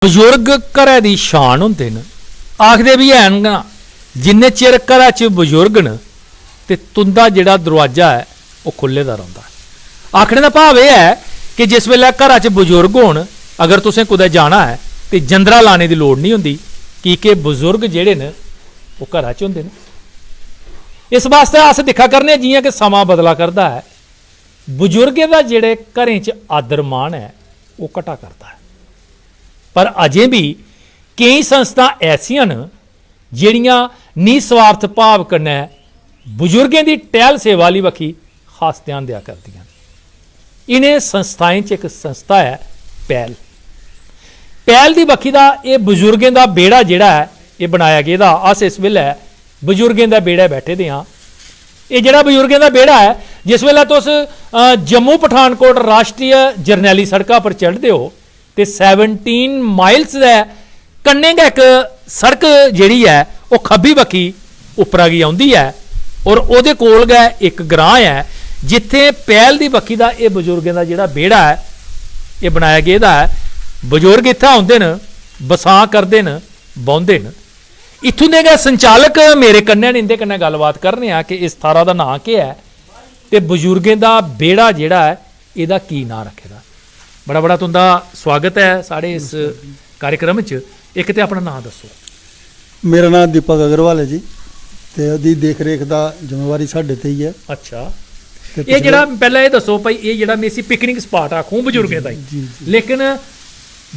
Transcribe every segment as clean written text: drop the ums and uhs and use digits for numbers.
बजुर्ग घरै दी शान होंदे न, आखदे भी हैन ना जिन्ने चिर घरै च बजुर्ग न ते तुंदा जेह्ड़ा दरवाजा है ओह् खुल्ले दा रौंह्दा। आखने दा भाव एह् है कि जिस वेल्लै घरै च बजुर्ग होन, अगर तुसें कुदै जाना है ते जंदरा लाने दी लोड़ नहीं होंदी, कि बजुर्ग जेह्ड़े न ओह् घरै च होंदे न। इस वास्ते अस दिक्खा करने जियां कि समां बदला करदा है, बजुर्गें दा जेह्ड़े घरें च आदर मान है ओह् घटा करदा है। पर अजें भी कई संस्था ऐसियां न जेह्ड़ियां निस्वार्थ भाव कन्नै बजुर्गें दी टहल सेवा आह्ली बक्खी खास ध्यान दिया करदियां न। इनें संस्थाएं च एक संस्था है पहल। पहल दी बक्खी दा एह् बजुर्गें दा बेड़ा जेह्ड़ा है एह् बनाया गेदा। अस इस वेल्लै बजुर्गें दा बेड़ा बैठे दे हां। एह् जेह्ड़ा बजुर्गें दा बेड़ा है, जिस वेल्लै तुस जम्मू पठानकोट राष्ट्रीय जरनैली सड़का पर चढ़दे हो ते 17 माइल्स दे कन्नै गै इक सड़क जेह्ड़ी है ओह् खब्बी बक्खी उप्परा गी औंदी है, और ओह्दे कोल गै इक ग्रां है जित्थे पहल दी बक्खी दा एह् बजुर्गें दा जेह्ड़ा बेड़ा है एह् बनाया गेदा है। बजुर्ग इत्थै औंदे न, बसां करदे न, बौंह्दे न। इत्थूं दे गै संचालक मेरे कन्नै न, इंदे कन्नै गल्लबात करने आ कि इस थारा दा नां केह् है ते बजुर्गें दा बेड़ा जेह्ड़ा है एह्दा की नां रक्खे दा। बड़ा बड़ा तुंदा स्वागत है साढ़े इस कार्यक्रम च। एक ते अपना नां दस्सो। मेरा नाम दीपक अग्रवाल है जी, ते ओहदी देख रेख दा जिम्मेवारी साढ़े ते ही है। अच्छा, ये जेह्ड़ा पैह्ले एह् दस्सो भाई, ये जेह्ड़ा में इसी पिकनिक स्पॉट आखूं बजुर्गें दा, लेकिन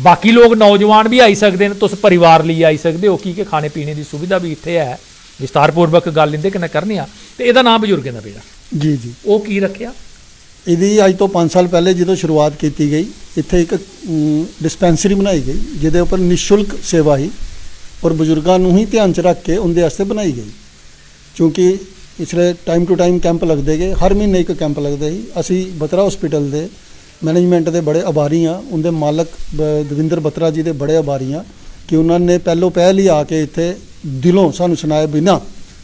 बाकी लोग नौजवान भी आई सकदे न, तुस परिवार लेइयै आई सकदे हो, कि खाने पीने दी सुविधा भी इत्थे है। विस्तारपूर्वक गल्ल इंदे कन्नै करने आ। ते एह्दा नाम बजुर्गें दा बेड़ा जी जी ओह् की रखेआ? ਇਹਦੀ ਅੱਜ ਤੋਂ 5 ਸਾਲ ਪਹਿਲੇ ਜਦੋਂ ਸ਼ੁਰੂਆਤ ਕੀਤੀ ਗਈ, ਇੱਥੇ ਇੱਕ ਡਿਸਪੈਂਸਰੀ ਬਣਾਈ ਗਈ ਜਿਹਦੇ ਉੱਪਰ ਨਿਸ਼ੁਲਕ ਸੇਵਾ ਹੀ ਔਰ ਬਜ਼ੁਰਗਾਂ ਨੂੰ ਹੀ ਧਿਆਨ 'ਚ ਰੱਖ ਕੇ ਉਹਦੇ ਵਾਸਤੇ ਬਣਾਈ ਗਈ। ਕਿਉਂਕਿ ਪਿਛਲੇ ਟਾਈਮ ਟੂ ਟਾਈਮ ਕੈਂਪ ਲੱਗਦੇ ਗਏ, ਹਰ ਮਹੀਨੇ ਇੱਕ ਕੈਂਪ ਲੱਗਦਾ ਸੀ। ਅਸੀਂ ਬਤਰਾ ਹਸਪੀਟਲ ਦੇ ਮੈਨੇਜਮੈਂਟ ਦੇ ਬੜੇ ਆਭਾਰੀ ਹਾਂ, ਉਹਦੇ ਮਾਲਕ ਦਵਿੰਦਰ ਬਤਰਾ ਜੀ ਦੇ ਬੜੇ ਆਭਾਰੀ ਹਾਂ ਕਿ ਉਹਨਾਂ ਨੇ ਪਹਿਲ ਹੀ ਆ ਕੇ ਇੱਥੇ ਦਿਲੋਂ ਸਾਨੂੰ ਸੁਣਾਏ ਬਿਨਾਂ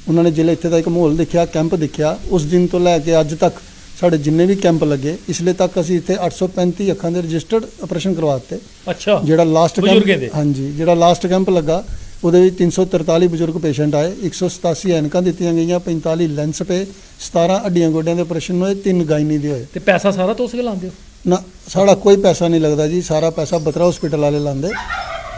ਉਹਨਾਂ ਨੇ ਜਿਹੜੇ ਇੱਥੇ ਦਾ ਇੱਕ ਮਾਹੌਲ ਦੇਖਿਆ, ਕੈਂਪ ਦੇਖਿਆ, ਉਸ ਦਿਨ ਤੋਂ ਲੈ ਕੇ ਅੱਜ ਤੱਕ ਸਾਡੇ ਜਿੰਨੇ ਵੀ ਕੈਂਪ ਲੱਗੇ, ਇਸਲੇ ਤੱਕ ਅਸੀਂ ਇੱਥੇ 835 ਅੱਖਾਂ ਦੇ ਰਜਿਸਟਰਡ ਆਪਰੇਸ਼ਨ ਕਰਵਾਤੇ। ਅੱਛਾ, ਜਿਹੜਾ ਲਾਸਟ ਕੈਂਪ, ਹਾਂਜੀ, ਜਿਹੜਾ ਲਾਸਟ ਕੈਂਪ ਲੱਗਾ ਉਹਦੇ ਵਿੱਚ 343 ਬਜ਼ੁਰਗ ਪੇਸ਼ੈਂਟ ਆਏ, 187 ਐਨਕਾਂ ਦਿੱਤੀਆਂ ਗਈਆਂ, 45 ਲੈਂਸ ਪਏ, 17 ਹੱਡੀਆਂ ਗੋਡਿਆਂ ਦੇ ਆਪਰੇਸ਼ਨ ਹੋਏ, 3 ਗਾਇਨੀ ਦੇ ਹੋਏ। ਤੇ ਪੈਸਾ ਸਾਰਾ ਤੁਸੀਂ ਲਾਉਂਦੇ ਹੋ? ਨਾ, ਸਾਡਾ ਕੋਈ ਪੈਸਾ ਨਹੀਂ ਲੱਗਦਾ ਜੀ, ਸਾਰਾ ਪੈਸਾ ਬਤਰਾ ਹਸਪੀਟਲ ਵਾਲੇ ਲਾਉਂਦੇ।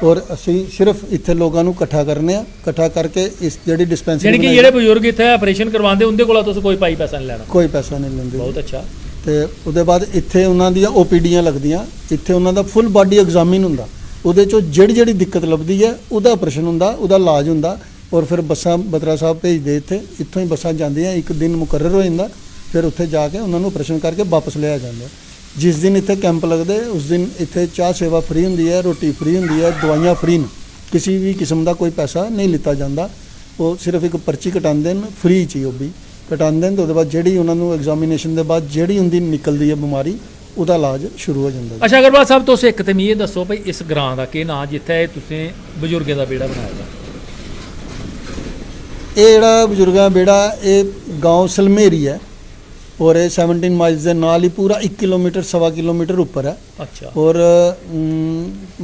ਔਰ ਅਸੀਂ ਸਿਰਫ ਇੱਥੇ ਲੋਕਾਂ ਨੂੰ ਇਕੱਠਾ ਕਰਨੇ ਆ, ਇਕੱਠਾ ਕਰਕੇ ਇਸ ਜਿਹੜੀ ਡਿਸਪੈਂਸਰੀ ਯਾਨੀ ਕਿ ਜਿਹੜੇ ਬਜ਼ੁਰਗ ਇੱਥੇ ਆਪਰੇਸ਼ਨ ਕਰਵਾਉਂਦੇ ਉਹਦੇ ਕੋਲ ਤੁਸੀਂ ਕੋਈ ਪੈਸਾ ਨਹੀਂ ਲੈਣਾ? ਕੋਈ ਪੈਸਾ ਨਹੀਂ ਲੈਂਦੇ। ਬਹੁਤ ਅੱਛਾ। ਤੇ ਉਹਦੇ ਬਾਅਦ ਇੱਥੇ ਉਹਨਾਂ ਦੀਆਂ OPDਆਂ ਲੱਗਦੀਆਂ, ਇੱਥੇ ਉਹਨਾਂ ਦਾ ਫੁੱਲ ਬਾਡੀ ਐਗਜ਼ਾਮਿਨ ਹੁੰਦਾ, ਉਹਦੇ 'ਚੋਂ ਜਿਹੜੀ ਦਿੱਕਤ ਲੱਭਦੀ ਹੈ ਉਹਦਾ ਆਪਰੇਸ਼ਨ ਹੁੰਦਾ, ਉਹਦਾ ਇਲਾਜ ਹੁੰਦਾ। ਔਰ ਫਿਰ ਬੱਸਾਂ ਬਤਰਾ ਸਾਹਿਬ ਭੇਜਦੇ, ਇੱਥੋਂ ਹੀ ਬੱਸਾਂ ਜਾਂਦੀਆਂ, ਇੱਕ ਦਿਨ ਮੁਕਰਰ ਹੋ ਜਾਂਦਾ, ਫਿਰ ਉੱਥੇ ਜਾ ਕੇ ਉਹਨਾਂ ਨੂੰ ਆਪਰੇਸ਼ਨ ਕਰਕੇ ਵਾਪਸ ਲਿਆਇਆ ਜਾਂਦਾ। ਜਿਸ ਦਿਨ ਇੱਥੇ ਕੈਂਪ ਲੱਗਦੇ ਉਸ ਦਿਨ ਇੱਥੇ ਚਾਹ ਸੇਵਾ ਫ੍ਰੀ ਹੁੰਦੀ ਹੈ, ਰੋਟੀ ਫ੍ਰੀ ਹੁੰਦੀ ਹੈ, ਦਵਾਈਆਂ ਫ੍ਰੀ ਨੇ, ਕਿਸੇ ਵੀ ਕਿਸਮ ਦਾ ਕੋਈ ਪੈਸਾ ਨਹੀਂ ਲਿੱਤਾ ਜਾਂਦਾ। ਉਹ ਸਿਰਫ ਇੱਕ ਪਰਚੀ ਕਟਾਉਂਦੇ ਨੇ ਫ੍ਰੀ 'ਚ ਹੀ, ਉਹ ਵੀ ਕਟਾਉਂਦੇ ਨੇ। ਉਹਦੇ ਬਾਅਦ ਜਿਹੜੀ ਉਹਨਾਂ ਨੂੰ ਐਗਜ਼ਾਮੀਨੇਸ਼ਨ ਦੇ ਬਾਅਦ ਜਿਹੜੀ ਹੁੰਦੀ ਨਿਕਲਦੀ ਹੈ ਬਿਮਾਰੀ, ਉਹਦਾ ਇਲਾਜ ਸ਼ੁਰੂ ਹੋ ਜਾਂਦਾ। ਅੱਛਾ ਅਗਰਵਾਲ ਸਾਹਿਬ, ਤੁਸੀਂ ਇੱਕ ਤੇ ਮੈਨੂੰ ਇਹ ਦੱਸੋ ਭਾਈ, ਇਸ ਗ੍ਰਾਂ ਦਾ ਕੀ ਨਾਂ ਜਿੱਥੇ ਤੁਸੀਂ ਬਜ਼ੁਰਗਾਂ ਦਾ ਬੇੜਾ ਬਣਾਇਆ ਵਾ? ਇਹ ਜਿਹੜਾ ਬਜ਼ੁਰਗਾਂ ਦਾ ਬੇੜਾ, ਇਹ ਗਾঁव ਸਲਮੇਰੀ ਹੈ, ਔਰ ਇਹ 17 ਮਾਈਲਸ ਦੇ ਨਾਲ ਹੀ ਪੂਰਾ 1 ਕਿਲੋਮੀਟਰ 1.25 ਕਿਲੋਮੀਟਰ ਉੱਪਰ ਹੈ। ਅੱਛਾ। ਔਰ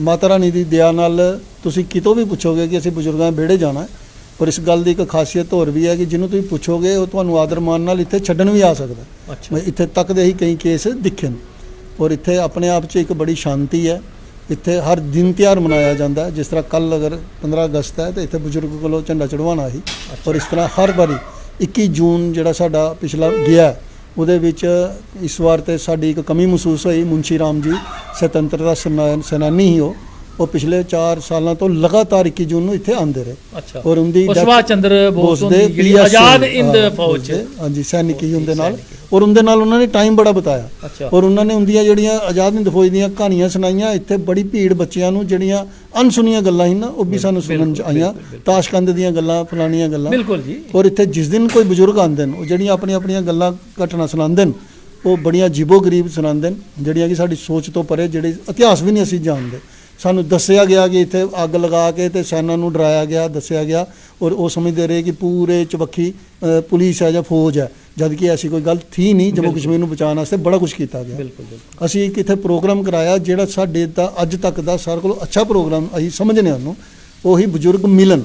ਮਾਤਾ ਰਾਣੀ ਦੀ ਦਇਆ ਨਾਲ ਤੁਸੀਂ ਕਿਤੋਂ ਵੀ ਪੁੱਛੋਗੇ ਕਿ ਅਸੀਂ ਬਜ਼ੁਰਗਾਂ ਦੇ ਵਿਹੜੇ ਜਾਣਾ ਹੈ। ਔਰ ਇਸ ਗੱਲ ਦੀ ਇੱਕ ਖਾਸੀਅਤ ਹੋਰ ਵੀ ਹੈ ਕਿ ਜਿਹਨੂੰ ਤੁਸੀਂ ਪੁੱਛੋਗੇ ਉਹ ਤੁਹਾਨੂੰ ਆਦਰ ਮਾਣ ਨਾਲ ਇੱਥੇ ਛੱਡਣ ਵੀ ਆ ਸਕਦਾ। ਅੱਛਾ। ਇੱਥੇ ਤੱਕ ਦੇ ਹੀ ਕਈ ਕੇਸ ਦਿਖੇ ਨੇ। ਔਰ ਇੱਥੇ ਆਪਣੇ ਆਪ 'ਚ ਇੱਕ ਬੜੀ ਸ਼ਾਂਤੀ ਹੈ। ਇੱਥੇ ਹਰ ਦਿਨ ਤਿਉਹਾਰ ਮਨਾਇਆ ਜਾਂਦਾ ਹੈ। ਜਿਸ ਤਰ੍ਹਾਂ ਕੱਲ੍ਹ ਅਗਰ 15 ਅਗਸਤ ਹੈ ਤਾਂ ਇੱਥੇ ਬਜ਼ੁਰਗ ਕੋਲੋਂ ਝੰਡਾ ਚੜਵਾਉਣਾ ਸੀ। ਔਰ ਇਸ ਤਰ੍ਹਾਂ ਹਰ ਵਾਰੀ 21 ਜੂਨ ਜਿਹੜਾ ਸਾਡਾ ਪਿਛਲਾ ਗਿਆ, ਉਹਦੇ ਵਿੱਚ ਇਸ ਵਾਰ ਤੇ ਸਾਡੀ ਇੱਕ ਕਮੀ ਮਹਿਸੂਸ ਹੋਈ। ਮੁਨਸ਼ੀ ਰਾਮ ਜੀ ਸੁਤੰਤਰਤਾ ਸੈਨਾਨੀ ਹੀ ਉਹ ਪਿਛਲੇ 4 ਸਾਲਾਂ ਤੋਂ ਲਗਾਤਾਰ 21 ਜੂਨ ਨੂੰ ਇੱਥੇ ਆਉਂਦੇ ਰਹੇ। ਅੱਛਾ। ਔਰ ਉਹਦੀ ਸੁਭਾਸ਼ ਚੰਦਰ ਬੋਸ ਦੇ ਜਿਹੜੀ ਆਜ਼ਾਦ ਹਿੰਦ ਫੌਜ, ਹਾਂਜੀ, ਸੈਨਿਕ ਹੀ ਉਹਦੇ ਨਾਲ, ਔਰ ਉਹਦੇ ਨਾਲ ਉਹਨਾਂ ਨੇ ਟਾਈਮ ਬੜਾ ਬਿਤਾਇਆ। ਔਰ ਉਹਨਾਂ ਨੇ ਉਹਦੀਆਂ ਜਿਹੜੀਆਂ ਆਜ਼ਾਦ ਹਿੰਦ ਫੌਜ ਦੀਆਂ ਕਹਾਣੀਆਂ ਸੁਣਾਈਆਂ। ਇੱਥੇ ਬੜੀ ਭੀੜ ਬੱਚਿਆਂ ਨੂੰ ਜਿਹੜੀਆਂ ਅਣਸੁਣੀਆਂ ਗੱਲਾਂ ਸੀ ਨਾ, ਉਹ ਵੀ ਸਾਨੂੰ ਸੁਣਨ 'ਚ ਆਈਆਂ। ਤਾਸ਼ਕੰਦ ਦੀਆਂ ਗੱਲਾਂ, ਫਲਾਣੀਆਂ ਗੱਲਾਂ। ਬਿਲਕੁਲ ਜੀ। ਔਰ ਇੱਥੇ ਜਿਸ ਦਿਨ ਕੋਈ ਬਜ਼ੁਰਗ ਆਉਂਦੇ ਨੇ, ਉਹ ਜਿਹੜੀਆਂ ਆਪਣੀਆਂ ਗੱਲਾਂ ਘਟਨਾ ਸੁਣਾਉਂਦੇ ਨੇ, ਉਹ ਬੜੀਆਂ ਅਜੀਬੋ ਗਰੀਬ ਸੁਣਾਉਂਦੇ ਨੇ, ਜਿਹੜੀਆਂ ਕਿ ਸਾਡੀ ਸੋਚ ਤੋਂ ਪਰੇ, ਜਿਹੜੇ ਇਤਿਹਾਸ ਵੀ ਨਹੀਂ ਅਸੀਂ ਜਾਣਦੇ। ਸਾਨੂੰ ਦੱਸਿਆ ਗਿਆ ਕਿ ਇੱਥੇ ਅੱਗ ਲਗਾ ਕੇ ਤੇ ਸੈਨਾ ਨੂੰ ਡਰਾਇਆ ਗਿਆ, ਦੱਸਿਆ ਗਿਆ, ਔਰ ਉਹ ਸਮਝਦੇ ਰਹੇ ਕਿ ਪੂਰੇ ਚਵੱਖੀ ਪੁਲਿਸ ਹੈ ਜਾਂ ਫੌਜ ਹੈ, ਜਦ ਕਿ ਐਸੀ ਕੋਈ ਗੱਲ ਥੀ ਨਹੀਂ। ਜੰਮੂ ਬਿਲਕੁਲ। ਕਸ਼ਮੀਰ ਨੂੰ ਬਚਾਉਣ ਵਾਸਤੇ ਬੜਾ ਕੁਝ ਕੀਤਾ ਗਿਆ। ਬਿਲਕੁਲ ਬਿਲਕੁਲ। ਅਸੀਂ ਇੱਕ ਇੱਥੇ ਪ੍ਰੋਗਰਾਮ ਕਰਾਇਆ ਜਿਹੜਾ ਸਾਡੇ ਦਾ ਅੱਜ ਤੱਕ ਦਾ ਸਾਰਿਆਂ ਕੋਲੋਂ ਅੱਛਾ ਪ੍ਰੋਗਰਾਮ ਅਸੀਂ ਸਮਝਦੇ ਹਾਂ ਉਹਨੂੰ, ਉਹੀ ਬਜ਼ੁਰਗ ਮਿਲਨ,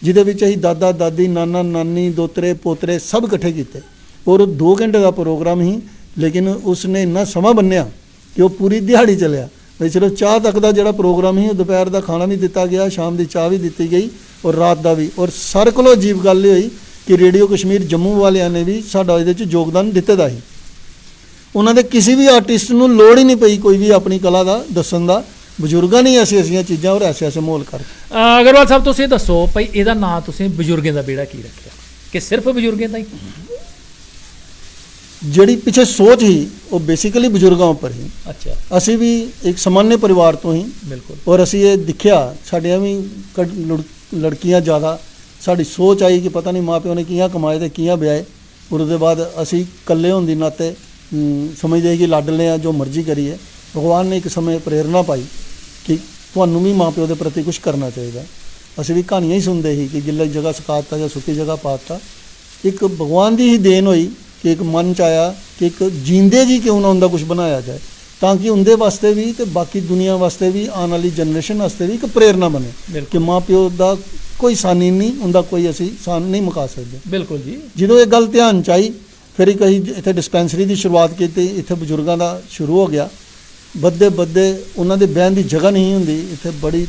ਜਿਹਦੇ ਵਿੱਚ ਅਸੀਂ ਦਾਦਾ ਦਾਦੀ, ਨਾਨਾ ਨਾਨੀ, ਦੋਤਰੇ ਪੋਤਰੇ ਸਭ ਇਕੱਠੇ ਕੀਤੇ, ਔਰ 2 ਘੰਟੇ ਦਾ ਪ੍ਰੋਗਰਾਮ ਹੀ, ਲੇਕਿਨ ਉਸਨੇ ਇੰਨਾ ਸਮਾਂ ਬੰਨਿਆ ਕਿ ਉਹ ਪੂਰੀ ਦਿਹਾੜੀ ਚੱਲਿਆ। ਵੀ ਸਿਰਫ ਚਾਹ ਤੱਕ ਦਾ ਜਿਹੜਾ ਪ੍ਰੋਗਰਾਮ ਸੀ, ਉਹ ਦੁਪਹਿਰ ਦਾ ਖਾਣਾ ਵੀ ਦਿੱਤਾ ਗਿਆ, ਸ਼ਾਮ ਦੀ ਚਾਹ ਵੀ ਦਿੱਤੀ ਗਈ, ਔਰ ਰਾਤ ਦਾ ਵੀ। ਔਰ ਸਾਰੇ ਕੋਲੋਂ ਅਜੀਬ ਗੱਲ ਇਹ ਹੋਈ ਕਿ ਰੇਡੀਓ ਕਸ਼ਮੀਰ ਜੰਮੂ ਵਾਲਿਆਂ ਨੇ ਵੀ ਸਾਡਾ ਇਹਦੇ 'ਚ ਯੋਗਦਾਨ ਦਿੱਤੇ ਦਾ ਸੀ। ਉਹਨਾਂ ਦੇ ਕਿਸੇ ਵੀ ਆਰਟਿਸਟ ਨੂੰ ਲੋੜ ਹੀ ਨਹੀਂ ਪਈ ਕੋਈ ਵੀ ਆਪਣੀ ਕਲਾ ਦਾ ਦੱਸਣ ਦਾ। ਬਜ਼ੁਰਗਾਂ ਨੇ ਐਸੀਆਂ ਚੀਜ਼ਾਂ ਔਰ ਐਸੇ ਮਾਹੌਲ ਕਰ। ਅਗਰਵਾਲ ਸਾਹਿਬ ਤੁਸੀਂ ਇਹ ਦੱਸੋ ਭਾਈ, ਇਹਦਾ ਨਾਂ ਤੁਸੀਂ ਬਜ਼ੁਰਗਾਂ ਦਾ ਬੇੜਾ ਕੀ ਰੱਖਿਆ, ਕਿ ਸਿਰਫ ਬਜ਼ੁਰਗਾਂ ਦਾ ਹੀ? ਜਿਹੜੀ ਪਿੱਛੇ ਸੋਚ ਹੀ ਉਹ ਬੇਸਿਕਲੀ ਬਜ਼ੁਰਗਾਂ ਉੱਪਰ ਹੀ। ਅੱਛਾ। ਅਸੀਂ ਵੀ ਇੱਕ ਸਾਮਾन्य ਪਰਿਵਾਰ ਤੋਂ ਹੀ, ਬਿਲਕੁਲ। ਔਰ ਅਸੀਂ ਇਹ ਦੇਖਿਆ ਸਾਡੀਆਂ ਵੀ ਲੜਕੀਆਂ ਜ਼ਿਆਦਾ, ਸਾਡੀ ਸੋਚ ਆਈ ਕਿ ਪਤਾ ਨਹੀਂ ਮਾਂ ਪਿਓ ਨੇ ਕਿਹਾਂ ਕਮਾਏ ਤੇ ਕਿਹਾਂ ਵਿਆਹੇ, ਔਰ ਉਹਦੇ ਬਾਅਦ ਅਸੀਂ ਇਕੱਲੇ ਹੋਣ ਦੀ ਨਾਤੇ ਸਮਝਦੇ ਕਿ ਲੱਡ ਲਿਆ ਜੋ ਮਰਜ਼ੀ ਕਰੀਏ। ਭਗਵਾਨ ਨੇ ਇੱਕ ਸਮੇਂ ਪ੍ਰੇਰਨਾ ਪਾਈ ਕਿ ਤੁਹਾਨੂੰ ਵੀ ਮਾਂ ਪਿਓ ਦੇ ਪ੍ਰਤੀ ਕੁਝ ਕਰਨਾ ਚਾਹੀਦਾ। ਅਸੀਂ ਵੀ ਕਹਾਣੀਆਂ ਹੀ ਸੁਣਦੇ ਸੀ ਕਿ ਗਿੱਲੇ ਜਗ੍ਹਾ ਸੁਕਾ ਦਿੱਤਾ ਜਾਂ ਸੁੱਕੀ ਜਗ੍ਹਾ ਪਾ ਦਿੱਤਾ। ਇੱਕ ਭਗਵਾਨ ਦੀ ਹੀ ਦੇਣ ਹੋਈ ਕਿ ਇੱਕ ਮਨ 'ਚ ਆਇਆ ਕਿ ਇੱਕ ਜੀਂਦੇ ਜੀ ਕਿਉਂ ਨਾ ਹੁੰਦਾ ਕੁਝ ਬਣਾਇਆ ਜਾਏ, ਤਾਂ ਕਿ ਉਹਦੇ ਵਾਸਤੇ ਵੀ ਤੇ ਬਾਕੀ ਦੁਨੀਆ ਵਾਸਤੇ ਵੀ, ਆਉਣ ਵਾਲੀ ਜਨਰੇਸ਼ਨ ਵਾਸਤੇ ਵੀ ਇੱਕ ਪ੍ਰੇਰਨਾ ਬਣੇ ਕਿ ਮਾਂ ਪਿਓ ਦਾ ਕੋਈ ਸਾਨੀ ਨਹੀਂ ਹੁੰਦਾ, ਕੋਈ ਅਸੀਂ ਸਾਨ ਨਹੀਂ ਮੁਕਾ ਸਕਦੇ। ਬਿਲਕੁਲ ਜੀ। ਜਦੋਂ ਇਹ ਗੱਲ ਧਿਆਨ 'ਚ ਆਈ, ਫਿਰ ਇੱਕ ਅਸੀਂ ਇੱਥੇ ਡਿਸਪੈਂਸਰੀ ਦੀ ਸ਼ੁਰੂਆਤ ਕੀਤੀ। ਇੱਥੇ ਬਜ਼ੁਰਗਾਂ ਦਾ ਸ਼ੁਰੂ ਹੋ ਗਿਆ। ਵੱਧਦੇ ਉਹਨਾਂ ਦੇ ਬਹਿਣ ਦੀ ਜਗ੍ਹਾ ਨਹੀਂ ਹੁੰਦੀ, ਇੱਥੇ ਬੜੀ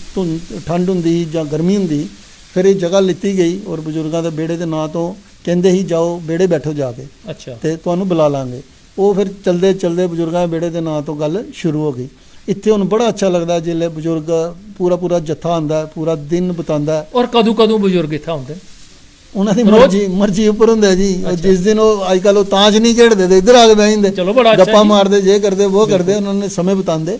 ਠੰਡ ਹੁੰਦੀ ਜਾਂ ਗਰਮੀ ਹੁੰਦੀ। ਫਿਰ ਇਹ ਜਗ੍ਹਾ ਲਿੱਤੀ ਗਈ, ਔਰ ਬਜ਼ੁਰਗਾਂ ਦੇ ਵਿਹੜੇ ਦੇ ਨਾਂ ਤੋਂ ਕਹਿੰਦੇ ਹੀ ਜਾਓ ਵਿਹੜੇ ਬੈਠੋ ਜਾ ਕੇ, ਅੱਛਾ, ਤੇ ਤੁਹਾਨੂੰ ਬੁਲਾ ਲਾਂਗੇ। ਉਹ ਫਿਰ ਚਲਦੇ ਬਜ਼ੁਰਗਾਂ ਦੇ ਵਿਹੜੇ ਦੇ ਨਾਂ ਤੋਂ ਗੱਲ ਸ਼ੁਰੂ ਹੋ ਗਈ। ਇੱਥੇ ਹੁਣ ਬੜਾ ਅੱਛਾ ਲੱਗਦਾ ਜਿਲੇ ਬਜ਼ੁਰਗ ਪੂਰਾ ਜੱਥਾ ਆਉਂਦਾ, ਪੂਰਾ ਦਿਨ ਬਿਤਾਉਂਦਾ। ਔਰ ਕਦੋਂ ਬਜ਼ੁਰਗ ਇੱਥੇ ਆਉਂਦੇ? ਉਹਨਾਂ ਦੀ ਮਰਜ਼ੀ ਉੱਪਰ ਹੁੰਦਾ ਜੀ। ਜਿਸ ਦਿਨ ਉਹ ਅੱਜ ਕੱਲ੍ਹ ਉਹ ਤਾਂਜ ਨਹੀਂ ਖੇਡਦੇ ਤੇ ਇੱਧਰ ਆ ਕੇ ਬਹਿ ਜਾਂਦੇ, ਚਲੋ ਬੜਾ ਗੱਪਾਂ ਮਾਰਦੇ, ਜੇ ਕਰਦੇ ਉਹ ਕਰਦੇ, ਉਹਨਾਂ ਨੇ ਸਮੇਂ ਬਿਤਾਉਂਦੇ।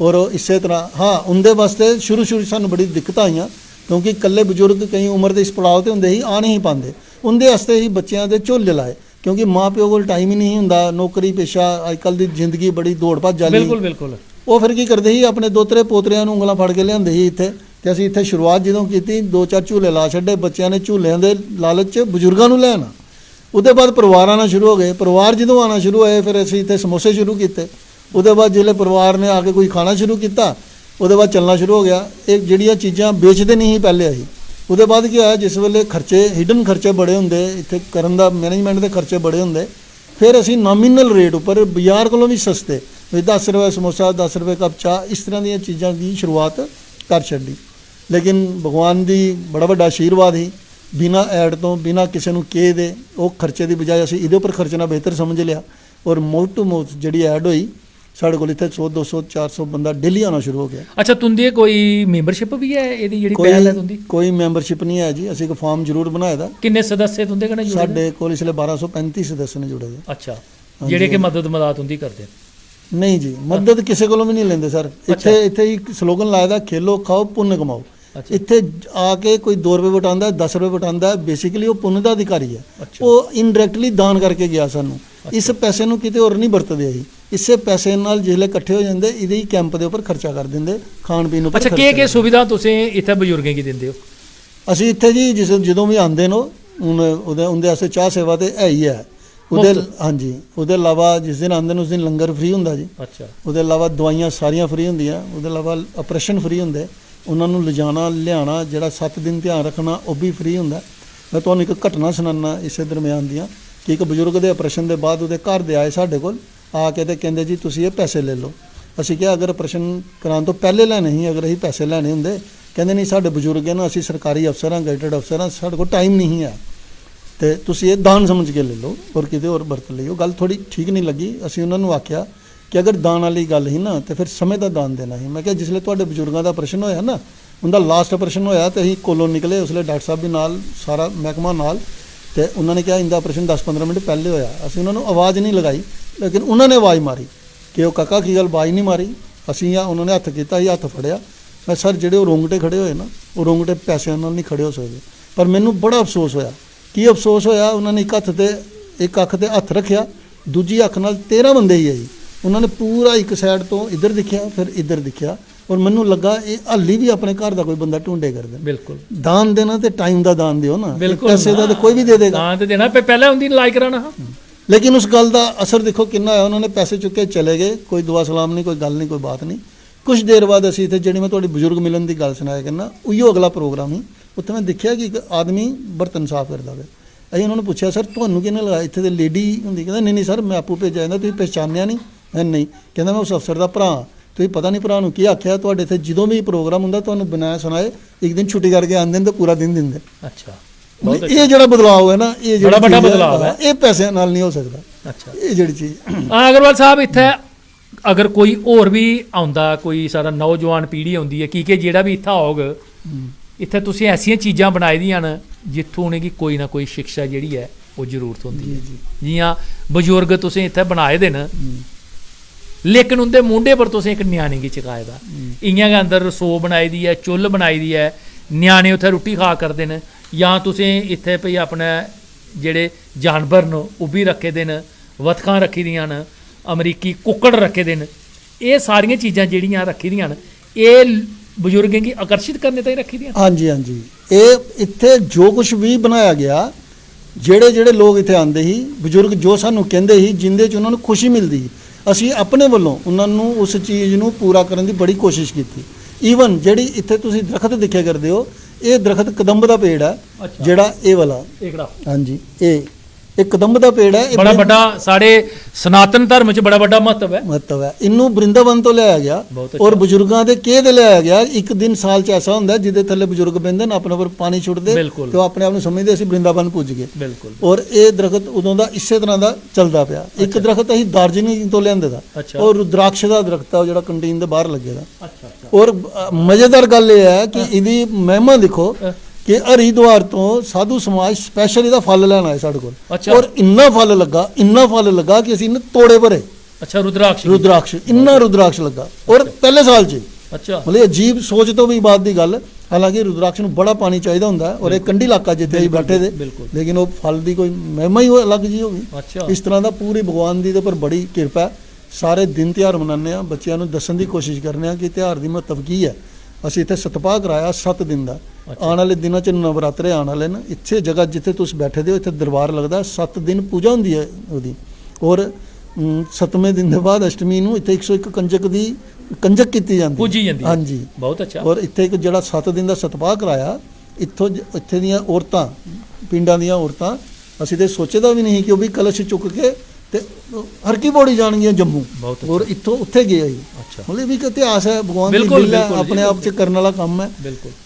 ਔਰ ਇਸੇ ਤਰ੍ਹਾਂ ਹਾਂ, ਉਹਦੇ ਵਾਸਤੇ ਸ਼ੁਰੂ ਸਾਨੂੰ ਬੜੀ ਦਿੱਕਤਾਂ ਆਈਆਂ, ਕਿਉਂਕਿ ਇਕੱਲੇ ਬਜ਼ੁਰਗ ਕਈ ਉਮਰ ਦੇ ਇਸ ਪੜਾਅ 'ਤੇ ਹੁੰਦੇ ਸੀ, ਆ ਨਹੀਂ ਪਾਉਂਦੇ। ਉਹਦੇ ਵਾਸਤੇ ਹੀ ਬੱਚਿਆਂ ਦੇ ਝੋਲੇ ਲਾਏ, ਕਿਉਂਕਿ ਮਾਂ ਪਿਓ ਕੋਲ ਟਾਈਮ ਹੀ ਨਹੀਂ ਹੁੰਦਾ, ਨੌਕਰੀ ਪੇਸ਼ਾ, ਅੱਜ ਕੱਲ੍ਹ ਦੀ ਜ਼ਿੰਦਗੀ ਬੜੀ ਦੌੜ ਭੱਜ ਵਾਲੀ। ਬਿਲਕੁਲ। ਉਹ ਫਿਰ ਕੀ ਕਰਦੇ ਸੀ, ਆਪਣੇ ਦੋਤਰੇ ਪੋਤਰਿਆਂ ਨੂੰ ਉਂਗਲਾਂ ਫੜ ਕੇ ਲਿਆਉਂਦੇ ਸੀ ਇੱਥੇ। ਤੇ ਅਸੀਂ ਇੱਥੇ ਸ਼ੁਰੂਆਤ ਜਦੋਂ ਕੀਤੀ, 2-4 ਝੂਲੇ ਲਾ ਛੱਡੇ ਬੱਚਿਆਂ ਨੇ, ਝੂਲਿਆਂ ਦੇ ਲਾਲਚ 'ਚ ਬਜ਼ੁਰਗਾਂ ਨੂੰ ਲੈਣਾ। ਉਹਦੇ ਬਾਅਦ ਪਰਿਵਾਰ ਆਉਣਾ ਸ਼ੁਰੂ ਹੋ ਗਏ। ਪਰਿਵਾਰ ਜਦੋਂ ਆਉਣਾ ਸ਼ੁਰੂ ਹੋਏ, ਫਿਰ ਅਸੀਂ ਇੱਥੇ ਸਮੋਸੇ ਸ਼ੁਰੂ ਕੀਤੇ। ਉਹਦੇ ਬਾਅਦ ਜਿਹੜੇ ਪਰਿਵਾਰ ਨੇ ਆ ਕੇ ਕੋਈ ਖਾਣਾ ਸ਼ੁਰੂ ਕੀਤਾ, ਉਹਦੇ ਬਾਅਦ ਚੱਲਣਾ ਸ਼ੁਰੂ ਹੋ ਗਿਆ। ਇਹ ਜਿਹੜੀਆਂ ਚੀਜ਼ਾਂ ਵੇਚਦੇ ਨਹੀਂ ਸੀ ਪਹਿਲੇ ਅਸੀਂ, ਉਹਦੇ ਬਾਅਦ ਕੀ ਹੋਇਆ, ਜਿਸ ਵੇਲੇ ਖਰਚੇ, ਹਿਡਨ ਖਰਚੇ ਬੜੇ ਹੁੰਦੇ ਇੱਥੇ ਕਰਨ ਦਾ, ਮੈਨੇਜਮੈਂਟ ਦੇ ਖਰਚੇ ਬੜੇ ਹੁੰਦੇ, ਫਿਰ ਅਸੀਂ ਨੋਮੀਨਲ ਰੇਟ ਉੱਪਰ ਬਾਜ਼ਾਰ ਕੋਲੋਂ ਵੀ ਸਸਤੇ, ਵੀ 10 ਰੁਪਏ ਸਮੋਸਾ, 10 ਰੁਪਏ ਕੱਪ ਚਾਹ, ਇਸ ਤਰ੍ਹਾਂ ਦੀਆਂ ਚੀਜ਼ਾਂ ਦੀ ਸ਼ੁਰੂਆਤ ਕਰ ਛੱਡੀ। ਲੇਕਿਨ ਭਗਵਾਨ ਦੀ ਬੜਾ ਵੱਡਾ ਆਸ਼ੀਰਵਾਦ ਸੀ, ਬਿਨਾਂ ਐਡ ਤੋਂ, ਬਿਨਾਂ ਕਿਸੇ ਨੂੰ ਕਹੇ ਦੇ, ਉਹ ਖਰਚੇ ਦੀ ਬਜਾਏ ਅਸੀਂ ਇਹਦੇ ਉੱਪਰ ਖਰਚਣਾ ਬਿਹਤਰ ਸਮਝ ਲਿਆ। ਔਰ ਮਾਊਥ ਟੂ ਮਾਊਥ ਜਿਹੜੀ ਐਡ ਹੋਈ, ਸਾਡੇ ਕੋਲ ਇੱਥੇ 100, 200, 400 ਬੰਦਾ ਡੇਲੀ ਆਉਣਾ ਸ਼ੁਰੂ ਹੋ ਗਿਆ। ਅੱਛਾ, ਤੁੰਦੀ ਕੋਈ ਮੈਂਬਰਸ਼ਿਪ ਵੀ ਹੈ ਇਹਦੀ ਜਿਹੜੀ ਪਹਿਲ ਹੈ ਤੁੰਦੀ? ਕੋਈ ਮੈਂਬਰਸ਼ਿਪ ਨਹੀਂ ਹੈ ਜੀ, ਅਸੀਂ ਇੱਕ ਫਾਰਮ ਜ਼ਰੂਰ ਬਣਾਇਆ ਦਾ। ਕਿੰਨੇ ਸਦੱਸਿਆ ਤੁੰਦੇ ਕਿਹਨੇ ਜੁੜੇ? ਸਾਡੇ ਕੋਲ ਇਸ ਲਈ 1235 ਸਦੱਸਿਆ ਨੇ ਜੁੜੇ ਦੇ। ਅੱਛਾ, ਜਿਹੜੇ ਕਿ ਮਦਦ ਤੁੰਦੀ ਕਰਦੇ? ਨਹੀਂ ਜੀ, ਮਦਦ ਕਿਸੇ ਕੋਲੋਂ ਵੀ ਨਹੀਂ ਲੈਂਦੇ ਸਰ। ਇੱਥੇ ਹੀ ਸਲੋਗਨ ਲਾਇਆ ਦਾ, ਖੇਲੋ ਖਾਓ ਪੁੰਨ ਕਮਾਓ। ਇੱਥੇ ਆ ਕੇ ਕੋਈ 2 ਰੁਪਏ ਵਟਾਉਂਦਾ, 10 ਰੁਪਏ ਵਟਾਉਂਦਾ, ਬੇਸਿਕਲੀ ਉਹ ਪੁੰਨ ਦਾ ਅਧਿਕਾਰੀ ਹੈ। ਉਹ ਇਨਡਾਇਰੈਕਟਲੀ ਦਾਨ ਕਰਕੇ ਗਿਆ ਸਾਨੂੰ। ਇਸ ਪੈਸੇ ਨੂੰ ਕਿਤੇ ਹੋਰ ਨਹੀਂ ਵਰਤਦੇ ਅਸੀਂ। ਇਸੇ ਪੈਸੇ ਨਾਲ ਜਿਹੜੇ ਇਕੱਠੇ ਹੋ ਜਾਂਦੇ, ਇਹਦੇ ਹੀ ਕੈਂਪ ਦੇ ਉੱਪਰ ਖਰਚਾ ਕਰ ਦਿੰਦੇ, ਖਾਣ ਪੀਣ ਉੱਪਰ। ਅੱਛਾ, ਕੀ ਸੁਵਿਧਾ ਤੁਸੀਂ ਇੱਥੇ ਬਜ਼ੁਰਗਾਂ ਕੀ ਦਿੰਦੇ ਹੋ? ਅਸੀਂ ਇੱਥੇ ਜੀ ਜਦੋਂ ਵੀ ਆਉਂਦੇ ਨੇ, ਹੁਣ ਉਹਦੇ ਵਾਸਤੇ ਚਾਹ ਸੇਵਾ ਤੇ ਹੈ ਹੀ ਹੈ। ਹਾਂਜੀ, ਉਹਦੇ ਇਲਾਵਾ ਜਿਸ ਦਿਨ ਆਉਂਦੇ ਨੇ ਉਸ ਦਿਨ ਲੰਗਰ ਫ੍ਰੀ ਹੁੰਦਾ ਜੀ। ਅੱਛਾ। ਉਹਦੇ ਇਲਾਵਾ ਦਵਾਈਆਂ ਸਾਰੀਆਂ ਫ੍ਰੀ ਹੁੰਦੀਆਂ। ਉਹਦੇ ਇਲਾਵਾ ਆਪਰੇਸ਼ਨ ਫ੍ਰੀ ਹੁੰਦੇ, ਉਹਨਾਂ ਨੂੰ ਲਿਜਾਣਾ ਲਿਆਉਣਾ, ਜਿਹੜਾ 7 ਦਿਨ ਧਿਆਨ ਰੱਖਣਾ, ਉਹ ਵੀ ਫ੍ਰੀ ਹੁੰਦਾ। ਮੈਂ ਤੁਹਾਨੂੰ ਇੱਕ ਘਟਨਾ ਸੁਣਾਉਣਾ ਇਸੇ ਦਰਮਿਆਨ ਦੀਆਂ, ਕਿ ਇੱਕ ਬਜ਼ੁਰਗ ਦੇ ਆਪਰੇਸ਼ਨ ਦੇ ਬਾਅਦ ਉਹਦੇ ਘਰ ਦੇ ਆਏ ਸਾਡੇ ਕੋਲ ਆ ਕੇ ਤੇ ਕਹਿੰਦੇ ਜੀ ਤੁਸੀਂ ਇਹ ਪੈਸੇ ਲੈ ਲਓ। ਅਸੀਂ ਕਿਹਾ ਅਗਰ ਆਪਰੇਸ਼ਨ ਕਰਾਉਣ ਤੋਂ ਪਹਿਲੇ ਲੈਣੇ ਸੀ, ਅਗਰ ਅਸੀਂ ਪੈਸੇ ਲੈਣੇ ਹੁੰਦੇ, ਕਹਿੰਦੇ ਨਹੀਂ ਸਾਡੇ ਬਜ਼ੁਰਗ ਹੈ ਨਾ, ਅਸੀਂ ਸਰਕਾਰੀ ਅਫਸਰ ਹਾਂ, ਗੈਜ਼ਟਡ ਅਫਸਰ ਹਾਂ, ਸਾਡੇ ਕੋਲ ਟਾਈਮ ਨਹੀਂ ਹੈ, ਤੇ ਤੁਸੀਂ ਇਹ ਦਾਨ ਸਮਝ ਕੇ ਲੈ ਲਓ ਔਰ ਕਿਤੇ ਹੋਰ ਵਰਤ ਲਈਓ। ਗੱਲ ਥੋੜੀ ਠੀਕ ਨਹੀਂ ਲੱਗੀ। ਅਸੀਂ ਉਹਨਾਂ ਨੂੰ ਆਖਿਆ ਕਿ ਅਗਰ ਦਾਨ ਵਾਲੀ ਗੱਲ ਸੀ ਨਾ, ਤੇ ਫਿਰ ਸਮੇਂ ਦਾ ਦਾਨ ਦੇਣਾ ਸੀ। ਮੈਂ ਕਿਹਾ ਜਿਸਲੇ ਤੁਹਾਡੇ ਬਜ਼ੁਰਗਾਂ ਦਾ ਆਪਰੇਸ਼ਨ ਹੋਇਆ ਨਾ, ਉਹਦਾ ਲਾਸਟ ਆਪਰੇਸ਼ਨ ਹੋਇਆ ਤੇ ਅਸੀਂ ਕੋਲੋਂ ਨਿਕਲੇ, ਉਸਲੇ ਡਾਕਟਰ ਸਾਹਿਬ ਵੀ ਨਾਲ, ਸਾਰਾ ਮਹਿਕਮਾ ਨਾਲ, ਤੇ ਉਹਨਾਂ ਨੇ ਕਿਹਾ ਇਹਦਾ ਆਪਰੇਸ਼ਨ 10-15 ਮਿੰਟ ਪਹਿਲੇ ਹੋਇਆ। ਅਸੀਂ ਉਹਨਾਂ ਨੂੰ ਆਵਾਜ਼ ਨਹੀਂ ਲਗਾਈ, ਲੇਕਿਨ ਉਹਨਾਂ ਨੇ ਆਵਾਜ਼ ਮਾਰੀ ਕਿ ਉਹ ਕਾਕਾ ਕੀ ਗੱਲ, ਆਵਾਜ਼ ਨਹੀਂ ਮਾਰੀ। ਅਸੀਂ ਉਹਨਾਂ ਨੇ ਹੱਥ ਕੀਤਾ, ਹੀ ਹੱਥ ਫੜਿਆ। ਮੈਂ ਸਰ ਜਿਹੜੇ ਉਹ ਰੋਂਗਟੇ ਖੜੇ ਹੋਏ ਨਾ, ਉਹ ਰੋਂਗਟੇ ਪੈਸਿਆਂ ਨਾਲ ਨਹੀਂ ਖੜੇ ਹੋ ਸਕਦੇ। ਪਰ ਮੈਨੂੰ ਬੜਾ ਅਫਸੋਸ ਹੋਇਆ। ਕੀ ਅਫਸੋਸ ਹੋਇਆ? ਉਹਨਾਂ ਨੇ ਇੱਕ ਅੱਖ ਤੇ ਹੱਥ ਰੱਖਿਆ, ਦੂਜੀ ਅੱਖ ਨਾਲ 13 ਬੰਦੇ ਹੀ ਹੈ ਜੀ। ਉਹਨਾਂ ਨੇ ਪੂਰਾ ਇੱਕ ਸਾਈਡ ਤੋਂ ਇੱਧਰ ਦਿਖਿਆ, ਫਿਰ ਇੱਧਰ ਦਿਖਿਆ, ਔਰ ਮੈਨੂੰ ਲੱਗਾ ਇਹ ਹਾਲੀ ਵੀ ਆਪਣੇ ਘਰ ਦਾ ਕੋਈ ਬੰਦਾ ਢੂੰਡੇ ਕਰਦੇ ਨੇ। ਬਿਲਕੁਲ ਦਾਨ ਦੇਣਾ ਤੇ ਟਾਈਮ ਦਾ ਦਾਨ ਦਿਓ ਨਾ, ਬਿਲਕੁਲ ਪੈਸੇ ਦਾ ਤੇ ਕੋਈ ਵੀ ਦੇ ਦੇਗਾ, ਦਾਨ ਤੇ ਦੇਣਾ ਪਹਿਲਾਂ ਹੁੰਦੀ ਲਾਇਕ ਕਰਾਣਾ। ਲੇਕਿਨ ਉਸ ਗੱਲ ਦਾ ਅਸਰ ਦੇਖੋ ਕਿੰਨਾ ਹੋਇਆ। ਉਹਨਾਂ ਨੇ ਪੈਸੇ ਚੁੱਕੇ ਚਲੇ ਗਏ, ਕੋਈ ਦੁਆ ਸਲਾਮ ਨਹੀਂ, ਕੋਈ ਗੱਲ ਨਹੀਂ, ਕੋਈ ਬਾਤ ਨਹੀਂ। ਕੁਝ ਦੇਰ ਬਾਅਦ ਅਸੀਂ ਇੱਥੇ ਜਿਹੜੀ ਮੈਂ ਤੁਹਾਡੀ ਬਜ਼ੁਰਗ ਮਿਲਣ ਦੀ ਗੱਲ ਸੁਣਾਇਆ ਕਰਨਾ, ਉਹੀਓ ਅਗਲਾ ਪ੍ਰੋਗਰਾਮ ਸੀ। ਉੱਥੇ ਮੈਂ ਦੇਖਿਆ ਕਿ ਇੱਕ ਆਦਮੀ ਬਰਤਨ ਸਾਫ਼ ਕਰਦਾ ਵੇ। ਅਸੀਂ ਉਹਨਾਂ ਨੂੰ ਪੁੱਛਿਆ ਸਰ ਤੁਹਾਨੂੰ ਕਿਹਨੇ ਲਗਾਇਆ? ਇੱਥੇ ਤੇ ਲੇਡੀ ਹੁੰਦੀ। ਕਹਿੰਦਾ ਨਹੀਂ ਨਹੀਂ ਸਰ ਮੈਂ ਆਪੂ ਭੇਜਿਆ ਜਾਂਦਾ, ਤੁਸੀਂ ਪਹਿਚਾਨਿਆ ਨਹੀਂ? ਮੈਂ ਨਹੀਂ। ਕਹਿੰਦਾ ਮੈਂ ਉਸ ਅਫਸਰ ਦਾ ਭਰਾ ਹਾਂ। ਤੁਸੀਂ ਪਤਾ ਨਹੀਂ ਭਰਾ ਨੂੰ ਕੀ ਆਖਿਆ, ਤੁਹਾਡੇ ਇੱਥੇ ਜਦੋਂ ਵੀ ਪ੍ਰੋਗਰਾਮ ਹੁੰਦਾ ਤੁਹਾਨੂੰ ਬਣਾਇਆ ਸੁਣਾਏ ਇੱਕ ਦਿਨ ਛੁੱਟੀ ਕਰਕੇ ਆਉਂਦੇ ਨੇ ਤੇ ਪੂਰਾ ਦਿਨ ਦਿੰਦੇ। ਅੱਛਾ, ਇਹ ਜਿਹੜਾ ਬਦਲਾਅ ਹੈ ਨਾ, ਇਹ ਬੜਾ ਵੱਡਾ ਬਦਲਾਅ ਹੈ, ਇਹ ਪੈਸਿਆਂ ਨਾਲ ਨਹੀਂ ਹੋ ਸਕਦਾ। ਅੱਛਾ, ਇਹ ਜਿਹੜੀ ਚੀਜ਼ ਅਗਰਵਾਲ ਸਾਹਿਬ ਇੱਥੇ ਅਗਰ ਕੋਈ ਹੋਰ ਵੀ ਆਉਂਦਾ, ਕੋਈ ਸਾਰਾ ਨੌਜਵਾਨ ਪੀੜ੍ਹੀ ਆਉਂਦੀ ਹੈ ਕਿ ਜਿਹੜਾ ਵੀ ਇੱਥੇ ਆਓਗੇ, ਇੱਥੇ ਤੁਸੀਂ ਐਸੀਆਂ ਚੀਜ਼ਾਂ ਬਣਾਈ ਦੀਆਂ ਨੇ ਜਿੱਥੋਂ ਉਹਨੇ ਕਿ ਕੋਈ ਨਾ ਕੋਈ ਸਿੱਖਿਆ ਜਿਹੜੀ ਹੈ ਉਹ ਜ਼ਰੂਰਤ ਹੁੰਦੀ ਹੈ। ਜਿयां ਬਜ਼ੁਰਗ ਤੁਸੀਂ ਇੱਥੇ ਬਣਾਏ ਦੇ न, लेकिन उनके मुंडे पर तुसें एक न्याणे गी चकाए दा। इ'यां गै अंदर रसो बनाई दी है, चुल्ल बनाई दी है, न्याणे उत्थे रुट्टी खा करदे न। जां तुसें इत्थे भई अपने जेह्ड़े जानवर न ओह् बी रखे दे न, वतखां रखी दियां न, अमरीकी कुक्कड़ रखे दे न। एह् सारियां चीज़ां जेह्ड़ियां रखी दियां न एह् बजुर्गें गी आकर्षित करने ताईं रखी दियां। हाँ जी, हाँ जी। ਇਹ ਇੱਥੇ ਜੋ ਕੁਝ ਵੀ ਬਣਾਇਆ ਗਿਆ, ਜਿਹੜੇ ਲੋਕ ਇੱਥੇ ਆਉਂਦੇ ਸੀ, ਬਜ਼ੁਰਗ ਜੋ ਸਾਨੂੰ ਕਹਿੰਦੇ ਸੀ, ਜਿੰਦੇ 'ਚ ਉਹਨਾਂ ਨੂੰ ਖੁਸ਼ੀ ਮਿਲਦੀ ਸੀ, ਅਸੀਂ ਆਪਣੇ ਵੱਲੋਂ ਉਹਨਾਂ ਨੂੰ ਉਸ ਚੀਜ਼ ਨੂੰ ਪੂਰਾ ਕਰਨ ਦੀ ਬੜੀ ਕੋਸ਼ਿਸ਼ ਕੀਤੀ। ਈਵਨ ਜਿਹੜੀ ਇੱਥੇ ਤੁਸੀਂ ਦਰਖਤ ਦੇਖਿਆ ਕਰਦੇ ਹੋ, ਇਹ ਦਰਖਤ ਕਦੰਬ ਦਾ ਪੇੜ ਹੈ, ਜਿਹੜਾ ਇਹ ਵਾਲਾ। ਹਾਂਜੀ, ਇਹ ਕਦੰਬ ਦਾ ਪੇੜ ਹੈ। ਬੜਾ ਵੱਡਾ ਸਾਡੇ ਸਨਾਤਨ ਧਰਮ 'ਚ ਬੜਾ ਵੱਡਾ ਮਹੱਤਵ ਹੈ। ਇਹਨੂੰ ਬ੍ਰਿੰਦਾਵਨ ਤੋਂ ਲਿਆਇਆ ਗਿਆ ਔਰ ਬਜ਼ੁਰਗਾਂ ਦੇ ਕਿਹ ਦੇ ਲਿਆਇਆ ਗਿਆ। ਇੱਕ ਦਿਨ ਸਾਲ 'ਚ ਐਸਾ ਹੁੰਦਾ ਜਿਹਦੇ ਥੱਲੇ ਬਜ਼ੁਰਗ ਬਹਿੰਦੇ ਨੇ, ਆਪਣੇ ਉੱਪਰ ਪਾਣੀ ਛੁੱਟਦੇ ਤੇ ਉਹ ਆਪਣੇ ਆਪ ਨੂੰ ਸਮਝਦੇ ਅਸੀਂ ਬ੍ਰਿੰਦਾਵਨ ਪੁੱਜ ਗਏ। ਔਰ ਇਹ ਦਰਖਤ ਉਦੋਂ ਦਾ ਇਸੇ ਤਰ੍ਹਾਂ ਦਾ ਚੱਲਦਾ ਪਿਆ। ਇੱਕ ਦਰਖਤ ਅਸੀਂ ਦਾਰਜੀਲਿੰਗ ਤੋਂ ਲਿਆਂਦੇ ਦਾ, ਔਰ ਰੁਦਰਾਕਸ਼ ਦਾ ਦਰਖਤ ਆ, ਉਹ ਜਿਹੜਾ ਕੰਟੀਨ ਦੇ ਬਾਹਰ ਲੱਗੇ ਦਾ। ਔਰ ਮਜ਼ੇਦਾਰ ਗੱਲ ਇਹ ਹੈ ਕਿ ਇਹਦੀ ਮਹਿਮਾ ਦੇਖੋ ਕਿ ਹਰਿਦੁਆਰ ਤੋਂ ਸਾਧੂ ਸਮਾਜ ਸਪੈਸ਼ਲ ਇਹਦਾ ਫਲ ਲੈਣ ਆਏ ਸਾਡੇ ਕੋਲ। ਔਰ ਇੰਨਾ ਫਲ ਲੱਗਾ ਕਿ ਅਸੀਂ ਇਹਨੇ ਤੋੜੇ ਭਰੇ। ਅੱਛਾ, ਰੁਦਰਾਕਸ਼ ਇੰਨਾ ਰੁਦਰਾਕਸ਼ ਲੱਗਾ ਔਰ ਪਹਿਲੇ ਸਾਲ 'ਚ। ਅੱਛਾ, ਮਤਲਬ ਅਜੀਬ ਸੋਚ ਤੋਂ ਵੀ ਬਾਤ ਦੀ ਗੱਲ। ਹਾਲਾਂਕਿ ਰੁਦਰਾਕਸ਼ ਨੂੰ ਬੜਾ ਪਾਣੀ ਚਾਹੀਦਾ ਹੁੰਦਾ ਔਰ ਇਹ ਕੰਢੀ ਇਲਾਕਾ ਜਿੱਥੇ ਅਸੀਂ ਬੈਠੇ ਦੇ, ਲੇਕਿਨ ਉਹ ਫਲ ਦੀ ਕੋਈ ਮਹਿਮਾ ਹੀ ਅਲੱਗ ਜੀ ਹੋ ਗਈ। ਇਸ ਤਰ੍ਹਾਂ ਦਾ ਪੂਰੀ ਭਗਵਾਨ ਦੀ ਦੇ ਪਰ ਬੜੀ ਕਿਰਪਾ। ਸਾਰੇ ਦਿਨ ਤਿਉਹਾਰ ਮਨਾਉਂਦੇ ਆ, ਬੱਚਿਆਂ ਨੂੰ ਦੱਸਣ ਦੀ ਕੋਸ਼ਿਸ਼ ਕਰਨੇ ਆ ਕਿ ਤਿਉਹਾਰ ਦੀ ਮਹੱਤਵ ਕੀ ਹੈ। ਅਸੀਂ ਇੱਥੇ ਸਤਪਾਹ ਕਰਾਇਆ 7 ਦਿਨ ਦਾ। ਆਉਣ ਵਾਲੇ ਦਿਨਾਂ 'ਚ ਨਵਰਾਤਰੇ ਆਉਣ ਵਾਲੇ ਨੇ। ਇੱਥੇ ਜਗ੍ਹਾ ਜਿੱਥੇ ਤੁਸੀਂ ਬੈਠੇ ਦੇ ਹੋ, ਇੱਥੇ ਦਰਬਾਰ ਲੱਗਦਾ, 7 ਦਿਨ ਪੂਜਾ ਹੁੰਦੀ ਹੈ ਉਹਦੀ। ਔਰ 7ਵੇਂ ਦਿਨ ਦੇ ਬਾਅਦ ਅਸ਼ਟਮੀ ਨੂੰ ਇੱਥੇ 101 ਕੰਜਕ ਕੀਤੀ ਜਾਂਦੀ ਹੈ। ਹਾਂਜੀ, ਬਹੁਤ ਅੱਛਾ। ਔਰ ਇੱਥੇ ਇੱਕ ਜਿਹੜਾ 7 ਦਿਨ ਦਾ ਸਤਪਾਹ ਕਰਾਇਆ, ਇੱਥੇ ਦੀਆਂ ਔਰਤਾਂ, ਪਿੰਡਾਂ ਦੀਆਂ ਔਰਤਾਂ, ਅਸੀਂ ਤੇ ਸੋਚੇਦਾ ਵੀ ਨਹੀਂ ਕਿ ਉਹ ਵੀ ਕਲਸ਼ ਚੁੱਕ ਕੇ ਤੇ ਹਰ ਕੀ ਬੋੜੀ ਜਾਣਗੀਆਂ ਜੰਮੂ। ਔਰ ਇੱਥੋਂ ਉੱਥੇ ਗਏ ਜੀ। ਮਤਲਬ ਵੀ ਇੱਕ ਇਤਿਹਾਸ ਹੈ, ਭਗਵਾਨ ਦੀ ਲੀਲਾ ਆਪਣੇ ਆਪ 'ਚ ਕਰਨ ਵਾਲਾ ਕੰਮ ਹੈ।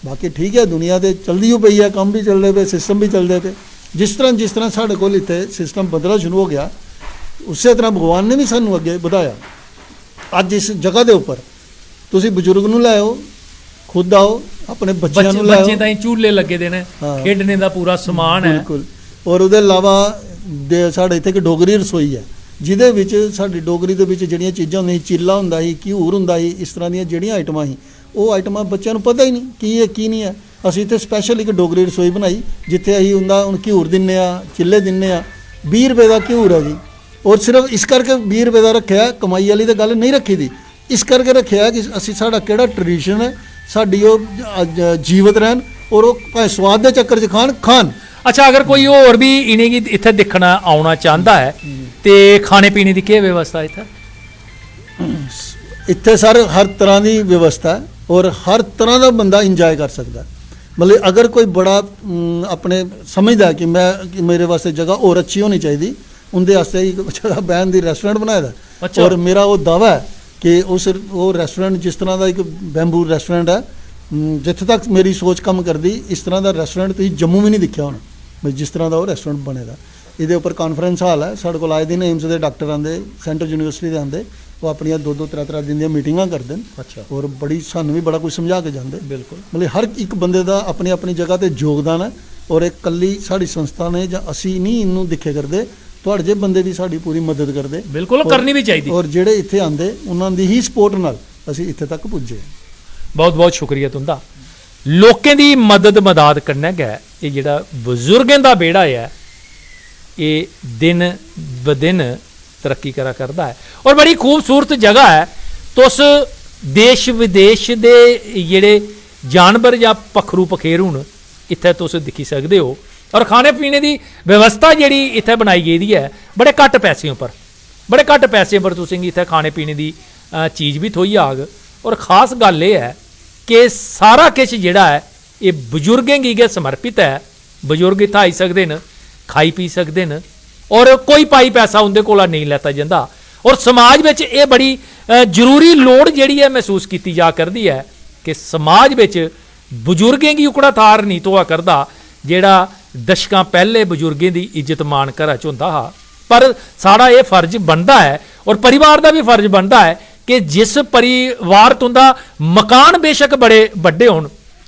ਬਾਕੀ ਠੀਕ ਹੈ, ਦੁਨੀਆ ਤੇ ਚਲਦੀ ਹੋ ਪਈ ਹੈ, ਕੰਮ ਵੀ ਚੱਲਦੇ ਪਏ, ਸਿਸਟਮ ਵੀ ਚੱਲਦੇ ਪਏ। ਜਿਸ ਤਰ੍ਹਾਂ ਸਾਡੇ ਕੋਲ ਇੱਥੇ ਸਿਸਟਮ ਬਦਲਣਾ ਸ਼ੁਰੂ ਹੋ ਗਿਆ, ਉਸੇ ਤਰ੍ਹਾਂ ਭਗਵਾਨ ਨੇ ਵੀ ਸਾਨੂੰ ਅੱਗੇ ਵਧਾਇਆ। ਅੱਜ ਇਸ ਜਗ੍ਹਾ ਦੇ ਉੱਪਰ ਤੁਸੀਂ ਬਜ਼ੁਰਗ ਨੂੰ ਲੈ ਆਓ, ਖੁਦ ਆਓ, ਆਪਣੇ ਬੱਚਿਆਂ ਨੂੰ ਲੈ ਆਓ। ਬੱਚੇ ਤਾਂ ਝੂਲੇ ਲੱਗੇ ਦੇ ਨੇ, ਖੇਡਣੇ ਦਾ ਪੂਰਾ ਸਮਾਨ ਹੈ। ਬਿਲਕੁਲ। ਔਰ ਉਹਦੇ ਇਲਾਵਾ ਸਾਡੇ ਇੱਥੇ ਇੱਕ ਡੋਗਰੀ ਰਸੋਈ ਹੈ, ਜਿਹਦੇ ਵਿੱਚ ਸਾਡੀ ਡੋਗਰੀ ਦੇ ਵਿੱਚ ਜਿਹੜੀਆਂ ਚੀਜ਼ਾਂ ਹੁੰਦੀਆਂ ਸੀ, ਚੀਲਾ ਹੁੰਦਾ ਸੀ, ਘਿਊਰ ਹੁੰਦਾ ਸੀ, ਇਸ ਤਰ੍ਹਾਂ ਦੀਆਂ ਜਿਹੜੀਆਂ ਆਈਟਮਾਂ ਸੀ, ਉਹ ਆਈਟਮਾਂ ਬੱਚਿਆਂ ਨੂੰ ਪਤਾ ਹੀ ਨਹੀਂ ਕੀ ਹੈ ਕੀ ਨਹੀਂ ਹੈ। ਅਸੀਂ ਇੱਥੇ ਸਪੈਸ਼ਲ ਇੱਕ ਡੋਗਰੀ ਰਸੋਈ ਬਣਾਈ, ਜਿੱਥੇ ਅਸੀਂ ਹੁਣ ਘਿਊਰ ਦਿੰਦੇ ਆ, ਚਿੱਲੇ ਦਿੰਦੇ ਆ। 20 ਰੁਪਏ ਦਾ ਘਿਊਰ ਹੈ ਜੀ। ਔਰ ਸਿਰਫ ਇਸ ਕਰਕੇ 20 ਰੁਪਏ ਦਾ ਰੱਖਿਆ, ਕਮਾਈ ਵਾਲੀ ਤਾਂ ਗੱਲ ਨਹੀਂ ਰੱਖੀ ਦੀ। ਇਸ ਕਰਕੇ ਰੱਖਿਆ ਕਿ ਅਸੀਂ ਸਾਡਾ ਕਿਹੜਾ ਟ੍ਰੈਡੀਸ਼ਨ ਹੈ, ਸਾਡੀ ਉਹ ਜੀਵਤ ਰਹਿਣ ਔਰ ਉਹ ਭਾਵੇਂ ਸਵਾਦ ਦੇ ਚੱਕਰ 'ਚ ਖਾਣ। अच्छा, अगर कोई और भी इन्हें की इत्थे दिखना आना चाहता है तो खाने पीने की क्या व्यवस्था इत्थे? इत्थे सर हर तरह की व्यवस्था है और हर तरह का बंदा इंजॉय कर सकता है। मतलब अगर कोई बड़ा अपने समझदा कि मेरे वास्ते जगह और अच्छी होनी चाहिए, उनके वास्ते एक जगह बहन की रेस्टोरेंट बनाया था। अच्छा। और मेरा वो दावा है कि वो रेस्टोरेंट जिस तरह का एक बैम्बू रेस्टोरेंट है, जिथे तक मेरी सोच कम करती, इस तरह का रेस्टोरेंट तुसीं जम्मू भी नहीं दिखा होना, जिस तरह का वो रेस्टोरेंट बने दा। ये उपर कॉन्फ्रेंस हाल है, साढ़े को आए दिन एम्स के डॉक्टर आते, सेंट्रल यूनिवर्सिटी के आते, वो अपन 2-3 दिन दी मीटिंगां करते हैं। अच्छा। और बड़ी सानू भी बड़ा कुछ समझा के जाते। बिल्कुल। मतलब हर एक बंदे का अपनी अपनी जगह पर योगदान है और एक कल्ली साड़ी संस्था ने जां असीं नहीं इनू दिखे करते, तुहाडे जे बंदे भी साड़ी पूरी मदद करते। बिल्कुल, करनी भी चाहिए। और जिहड़े इत्थे आंदे उन्हां दी ही सपोर्ट नाल असीं इत्थे तक पुज्जे। बहुत बहुत शुक्रिया तुंदा। लोकें दी मदद करना गै ये जिहड़ा बजुर्गें दा बेड़ा है, ये दिन ब दिन तरक्की करा करदा है और बड़ी खूबसूरत जगह है। तुस देश विदेश दे जेह्ड़े जानवर या पक्खरू पखेरू न इत्थै तुस दिक्खी सकदे हो। और खाने पीने की व्यवस्था जिहड़ी इत्थै बनाई गेदी है बड़े घट्ट पैसे उप्पर, बड़े घट्ट पैसे पर तुसें गी इत्थै खाने पीने की चीज़ भी थ्होई जाग। और ख़ास गल एह् है कि सारा किश जेह्ड़ा है ये बजुर्गें गी गै समर्पित है। बजुर्ग इत्थै आई सकदे न, खाई पी सकदे न और कोई पाई पैसा उंदे कोला नहीं लैता जांदा। और समाज ਵਿੱਚ ਇਹ बड़ी ਜ਼ਰੂਰੀ ਲੋੜ ਜਿਹੜੀ ਹੈ महसूस ਕੀਤੀ ਜਾ ਕਰਦੀ ਹੈ कि समाज ਵਿੱਚ ਬਜ਼ੁਰਗਾਂ ਦੀ ਉਕੜਾ ਥਾਰ ਨਹੀਂ ਤੋਆ ਕਰਦਾ ਜਿਹੜਾ ਦਸ਼ਕਾਂ ਪਹਿਲੇ ਬਜ਼ੁਰਗਾਂ ਦੀ ਇੱਜ਼ਤ ਮਾਣ ਘਰਾਂ 'ਚ ਹੁੰਦਾ हा। पर साड़ा ये फर्ज बनता है और परिवार का भी फर्ज बनता है कि जिस परिवार तुंदा मकान बेशक बड़े बड़े होन,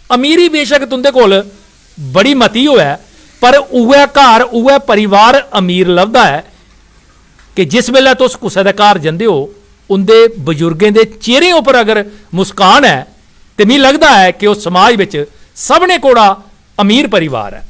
अमीरी बेशक तुंदे कोल बड़ी मती होए, पर उहे घर उहे परिवार अमीर लभदा है कि जिस वेले तुस कुसै दे घर जंदे हो उंदे बजुर्गें दे चेहरे उपर अगर मुस्कान है तो मिगी लगता है कि उस समाज विच सबने कोला अमीर परिवार है।